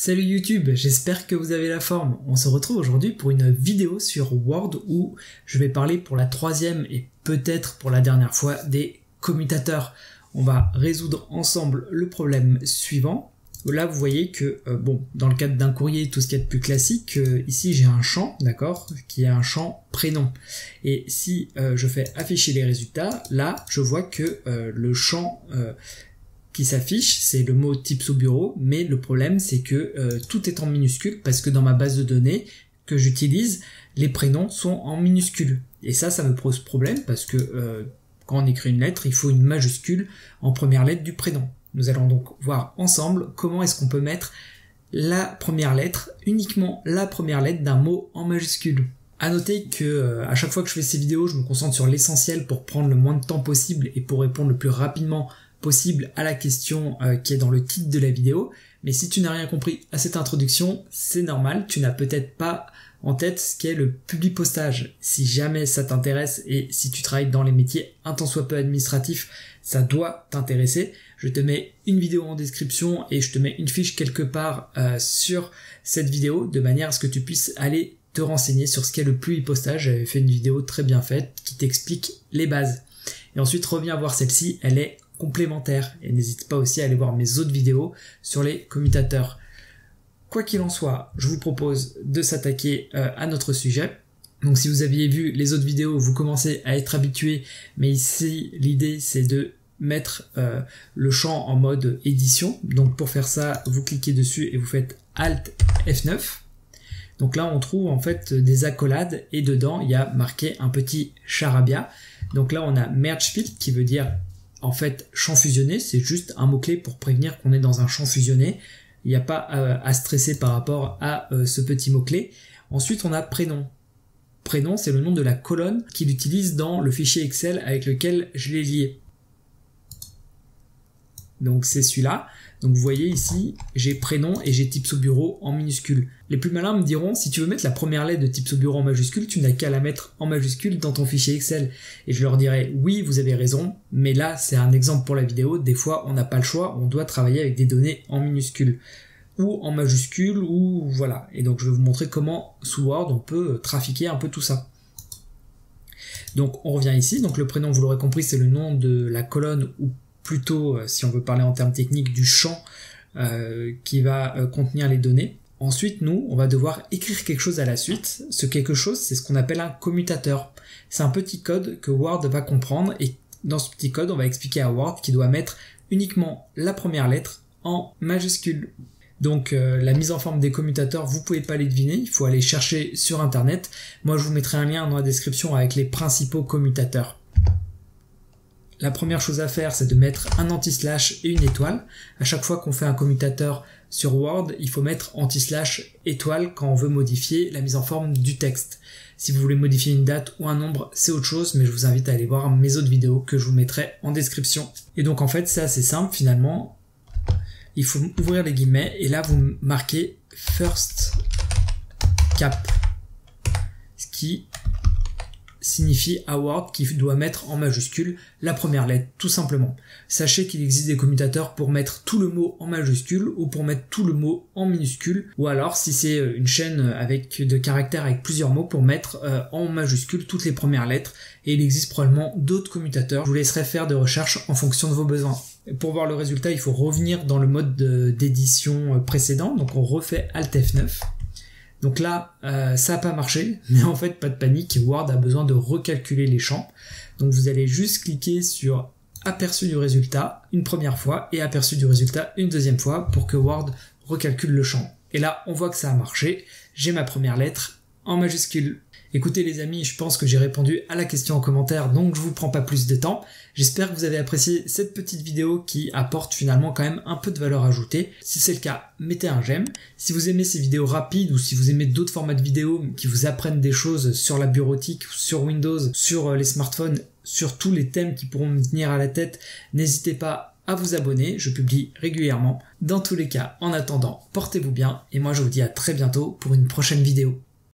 Salut YouTube, j'espère que vous avez la forme. On se retrouve aujourd'hui pour une vidéo sur Word où je vais parler pour la troisième et peut-être pour la dernière fois des commutateurs. On va résoudre ensemble le problème suivant. Là vous voyez que, dans le cadre d'un courrier, tout ce qu'il y a de plus classique, ici j'ai un champ, d'accord, qui est un champ prénom. Et si je fais afficher les résultats, là je vois que le champ qui s'affiche, c'est le mot tips au bureau, mais le problème c'est que tout est en minuscule parce que dans ma base de données que j'utilise, les prénoms sont en minuscule. Et ça me pose problème parce que quand on écrit une lettre, il faut une majuscule en première lettre du prénom. Nous allons donc voir ensemble comment est-ce qu'on peut mettre la première lettre, uniquement la première lettre d'un mot en majuscule. À noter que à chaque fois que je fais ces vidéos, je me concentre sur l'essentiel pour prendre le moins de temps possible et pour répondre le plus rapidement possible à la question qui est dans le titre de la vidéo. Mais si tu n'as rien compris à cette introduction, c'est normal, tu n'as peut-être pas en tête ce qu'est le publipostage. Si jamais ça t'intéresse et si tu travailles dans les métiers un tant soit peu administratifs, ça doit t'intéresser. Je te mets une vidéo en description et je te mets une fiche quelque part sur cette vidéo de manière à ce que tu puisses aller te renseigner sur ce qu'est le publipostage. J'avais fait une vidéo très bien faite qui t'explique les bases. Et ensuite reviens voir celle-ci, elle est complémentaire. Et n'hésite pas aussi à aller voir mes autres vidéos sur les commutateurs. Quoi qu'il en soit, je vous propose de s'attaquer à notre sujet. Donc si vous aviez vu les autres vidéos, vous commencez à être habitué, mais ici l'idée c'est de mettre le champ en mode édition. Donc pour faire ça, vous cliquez dessus et vous faites Alt F9. Donc là on trouve en fait des accolades et dedans il y a marqué un petit charabia. Donc là on a merge field qui veut dire en fait champ fusionné, c'est juste un mot-clé pour prévenir qu'on est dans un champ fusionné. Il n'y a pas à stresser par rapport à ce petit mot-clé. Ensuite on a prénom. Prénom c'est le nom de la colonne qu'il utilise dans le fichier Excel avec lequel je l'ai lié. Donc c'est celui-là. Donc vous voyez ici, j'ai prénom et j'ai tips au bureau en minuscule. Les plus malins me diront, si tu veux mettre la première lettre de tips au bureau en majuscule, tu n'as qu'à la mettre en majuscule dans ton fichier Excel. Et je leur dirai, oui, vous avez raison, mais là, c'est un exemple pour la vidéo. Des fois, on n'a pas le choix, on doit travailler avec des données en minuscule ou en majuscule, ou voilà. Et donc je vais vous montrer comment, sous Word, on peut trafiquer un peu tout ça. Donc on revient ici. Donc le prénom, vous l'aurez compris, c'est le nom de la colonne ou plutôt, si on veut parler en termes techniques, du champ qui va contenir les données. Ensuite, nous, on va devoir écrire quelque chose à la suite. Ce quelque chose, c'est ce qu'on appelle un commutateur. C'est un petit code que Word va comprendre et dans ce petit code, on va expliquer à Word qu'il doit mettre uniquement la première lettre en majuscule. Donc la mise en forme des commutateurs, vous pouvez pas les deviner, il faut aller chercher sur internet. Moi, je vous mettrai un lien dans la description avec les principaux commutateurs. La première chose à faire, c'est de mettre un anti-slash et une étoile. À chaque fois qu'on fait un commutateur sur Word, il faut mettre anti-slash étoile quand on veut modifier la mise en forme du texte. Si vous voulez modifier une date ou un nombre, c'est autre chose, mais je vous invite à aller voir mes autres vidéos que je vous mettrai en description. Et donc en fait, c'est assez simple finalement. Il faut ouvrir les guillemets et là vous marquez first cap, ce qui signifie à Word qu'il doit mettre en majuscule la première lettre, tout simplement. Sachez qu'il existe des commutateurs pour mettre tout le mot en majuscule ou pour mettre tout le mot en minuscule, ou alors si c'est une chaîne avec de caractères avec plusieurs mots, pour mettre en majuscule toutes les premières lettres, et il existe probablement d'autres commutateurs. Je vous laisserai faire des recherches en fonction de vos besoins. Pour voir le résultat, il faut revenir dans le mode d'édition précédent, donc on refait Alt F9. Donc là, ça n'a pas marché, mais en fait, pas de panique, Word a besoin de recalculer les champs. Donc vous allez juste cliquer sur aperçu du résultat une première fois et aperçu du résultat une deuxième fois pour que Word recalcule le champ. Et là, on voit que ça a marché, j'ai ma première lettre en majuscule. Écoutez les amis, je pense que j'ai répondu à la question en commentaire, donc je vous prends pas plus de temps. J'espère que vous avez apprécié cette petite vidéo qui apporte finalement quand même un peu de valeur ajoutée. Si c'est le cas, mettez un j'aime. Si vous aimez ces vidéos rapides ou si vous aimez d'autres formats de vidéos qui vous apprennent des choses sur la bureautique, sur Windows, sur les smartphones, sur tous les thèmes qui pourront me tenir à la tête, n'hésitez pas à vous abonner, je publie régulièrement. Dans tous les cas, en attendant, portez-vous bien et moi je vous dis à très bientôt pour une prochaine vidéo.